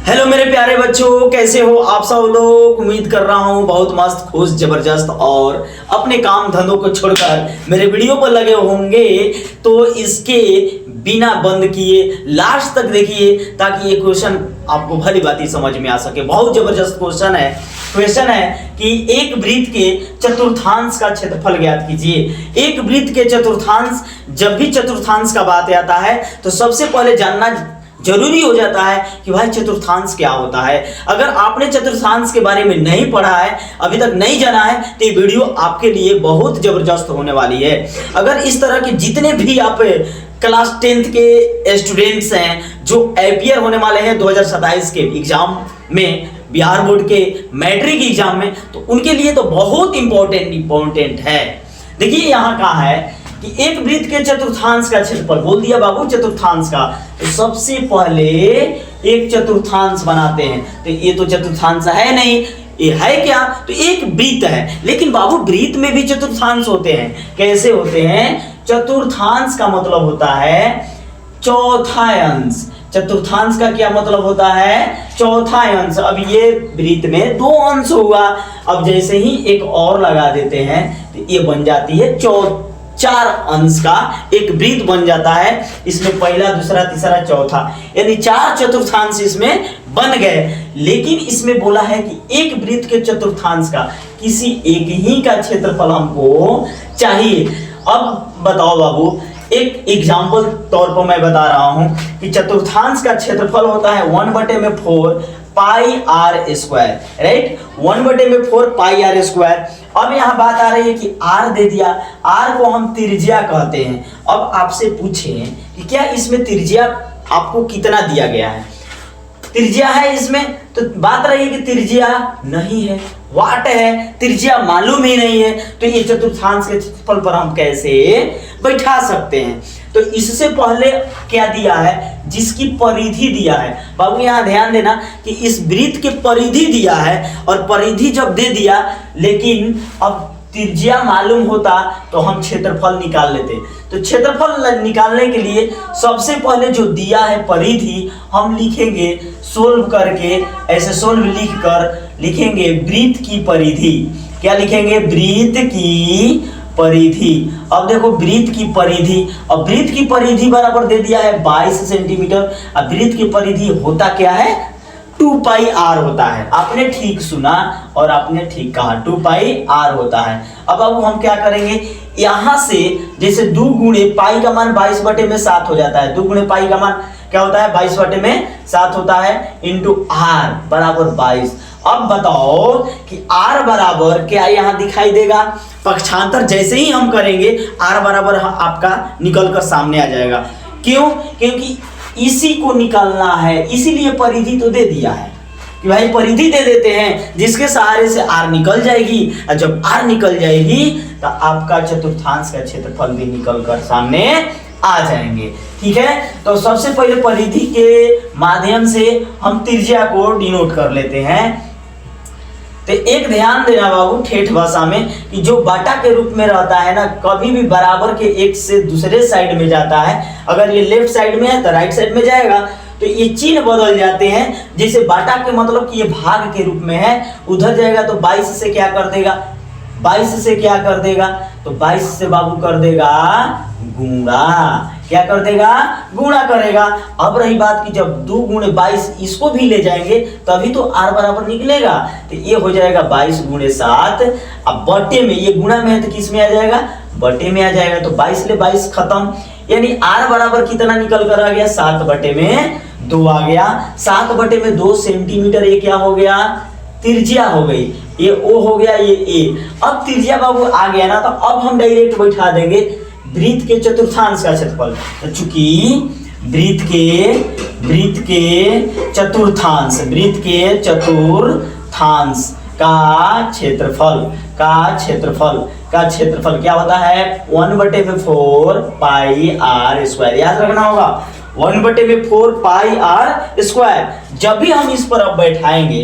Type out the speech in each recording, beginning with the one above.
Hello मेरे प्यारे बच्चों, कैसे हो आप सब लोग। उम्मीद कर रहा हूँ बहुत मस्त, खुश, जबरदस्त और अपने काम धंधों को छोड़कर मेरे वीडियो पर लगे होंगे। तो इसके बिना बंद किए लास्ट तक देखिए ताकि ये क्वेश्चन आपको भली भांति समझ में आ सके। बहुत जबरदस्त क्वेश्चन है कि एक वृत्त के चतुर्थांश का क्षेत्रफल ज्ञात कीजिए। एक वृत्त के चतुर्थांश, जब भी चतुर्थांश का बात आता है तो सबसे पहले जानना जरूरी हो जाता है कि भाई चतुर्थांश क्या होता है। अगर आपने चतुर्थांश के बारे में नहीं पढ़ा है, अभी तक नहीं जाना है, तो ये वीडियो आपके लिए बहुत जबरदस्त होने वाली है। अगर इस तरह के जितने भी आप क्लास 10th के स्टूडेंट्स हैं जो अपियर होने वाले हैं 2027 के एग्जाम में, बिहार बोर्ड के मैट्रिक एग्जाम में, तो उनके लिए तो बहुत इंपॉर्टेंट है। देखिए यहाँ कहा है कि एक वृत्त के चतुर्थांश का क्षेत्रफल, बोल दिया बाबू चतुर्थांश का, तो सबसे पहले एक चतुर्थांश बनाते हैं। तो ये तो चतुर्थांश है नहीं, ये है क्या? तो एक वृत्त है, लेकिन बाबू वृत्त में भी चतुर्थांश होते हैं। कैसे होते हैं? चतुर्थांश का मतलब होता है चौथा अंश। चतुर्थांश का क्या मतलब होता है? चौथा अंश। अब ये वृत्त में दो अंश हुआ, अब जैसे ही एक और लगा देते हैं तो ये बन जाती है चार अंश का एक वृत्त बन जाता है। इसमें पहला, दूसरा, तीसरा, चौथा, यानी चार चतुर्थांश इसमें बन गए। लेकिन इसमें बोला है कि एक वृत्त के चतुर्थांश का किसी एक ही का क्षेत्रफल हमको चाहिए। अब बताओ बाबू, एक एग्जाम्पल तौर पर मैं बता रहा हूं कि चतुर्थांश का क्षेत्रफल होता है 1/4 pi R square, right. 1/4 pi R square. अब यहाँ बात आ रही है कि आर दे दिया, आर को हम त्रिज्या कहते हैं। अब आपसे पूछें कि क्या इसमें त्रिज्या आपको कितना दिया गया है? त्रिज्या है इसमें, तो बात रही है कि त्रिज्या नहीं है, वाट है, त्रिज्या मालूम ही नहीं है, तो ये चतुर्थांश के क्षेत्रफल पर हम कैसे बैठा सकते हैं? तो इससे पहले क्या दिया है? जिसकी परिधि दिया है। बाबू यहाँ ध्यान देना कि इस वृत्त के परिधि दिया है, और परिधि जब दे दिया, लेकिन अब त्रिज्या मालूम होता तो हम क्षेत्रफल निकाल लेते। तो क्षेत्रफल निकालने के लिए सबसे पहले जो दिया है परिधि, हम लिखेंगे सोल्व करके, ऐसे सोल्व लिख कर लिखेंगे वृत्त की परिधि। क्या लिखेंगे? वृत्त की परिधि। अब देखो वृत्त की परिधि, अब वृत्त की परिधि बराबर दे दिया है 22 सेंटीमीटर। अब वृत्त की परिधि होता क्या है? 2 पाई आर होता है। आपने ठीक सुना और आपने ठीक कहा, 2 पाई आर होता है। अब हम क्या करेंगे, यहां से जैसे 2 गुणे पाई का मान 22/7 हो जाता है। 2 गुणे पाई का मान क्या होता है? 22/7 होता है, इंटू आर बराबर 22। अब बताओ कि R बराबर क्या यहाँ दिखाई देगा? पक्षांतर जैसे ही हम करेंगे R बराबर आपका निकल कर सामने आ जाएगा। क्यों? क्योंकि इसी को निकालना है, इसीलिए परिधि तो दे दिया है कि भाई परिधि दे देते हैं जिसके सहारे से R निकल जाएगी, और जब R निकल जाएगी तो आपका चतुर्थांश का क्षेत्रफल भी निकल कर सामने आ जाएंगे। ठीक है, तो सबसे पहले परिधि के माध्यम से हम त्रिज्या को डिनोट कर लेते हैं। तो एक ध्यान देना बाबू ठेठ भाषा में कि जो बाटा के रूप में रहता है ना, कभी भी बराबर के एक से दूसरे साइड में जाता है। अगर ये लेफ्ट साइड में है तो राइट साइड में जाएगा, तो ये चिन्ह बदल जाते हैं। जैसे बाटा के मतलब कि ये भाग के रूप में है, उधर जाएगा तो 22 से क्या कर देगा? 22 से क्या कर देगा? तो 22 से बाबू कर देगा गुणा। क्या कर देगा? गुणा करेगा। अब रही बात कि जब 2 गुणे 22 इसको भी ले जाएंगे तभी तो R बराबर निकलेगा। तो ये हो जाएगा 22 गुणे 7। अब बटे में, ये गुणा में है तो किस में आ जाएगा? बटे में आ जाएगा। तो 22 ले 22 खत्म, यानी R बराबर कितना निकल कर आ गया? 7/2 आ गया। 7/2 सेंटीमीटर। ये क्या हो गया? त्रिज्या हो गई। ये O हो गया, ये A। अब त्रिज्या बाबू आ गया ना, तो अब हम डायरेक्ट बैठा देंगे वृत्त के चतुर्थांश का क्षेत्रफल। तो चूंकि वृत्त के चतुर्थांश का क्षेत्रफल क्या होता है? 1/4 पाई आर स्क्वायर। याद रखना होगा 1/4 पाई आर स्क्वायर। जब भी हम इस पर अब बैठाएंगे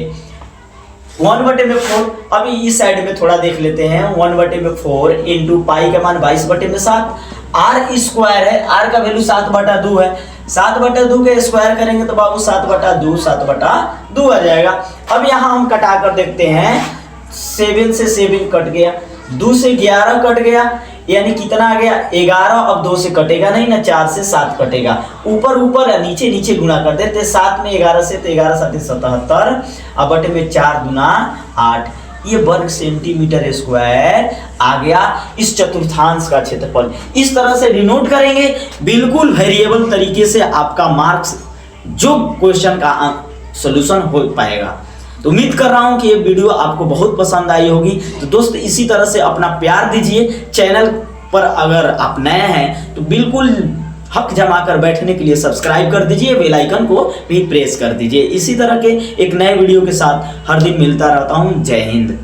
1/4, अभी इस साइड में थोड़ा देख लेते हैं। 1/4 इंटू पाई का मान 22/7, आर स्क्वायर है, आर का वैल्यू 7/2 है, 7/2 के स्क्वायर करेंगे तो बाबू 7/2 आ जाएगा। अब यहाँ हम कटा कर देखते हैं, 7 से 7 कट गया, 2 से 11 कट गया, यानी कितना आ गया 11। अब 2 से कटेगा नहीं ना, 4 से 7 कटेगा, ऊपर ऊपर या नीचे नीचे गुणा कर देते, 7 में 11 से तो 11 7 77, अब बटे में 4 दूना 8, ये वर्ग सेंटीमीटर स्क्वायर आ गया इस चतुर्थांश का क्षेत्रफल। इस तरह से डिनोट करेंगे, बिल्कुल वेरिएबल तरीके से आपका मार्क्स जो क्वेश्चन का सॉल्यूशन हो पाएगा। तो उम्मीद कर रहा हूं कि ये वीडियो आपको बहुत पसंद आई होगी। तो दोस्त इसी तरह से अपना प्यार दीजिए। चैनल पर अगर आप नए हैं तो बिल्कुल हक जमा कर बैठने के लिए सब्सक्राइब कर दीजिए, बेल आइकन को भी प्रेस कर दीजिए। इसी तरह के एक नए वीडियो के साथ हर दिन मिलता रहता हूं। जय हिंद।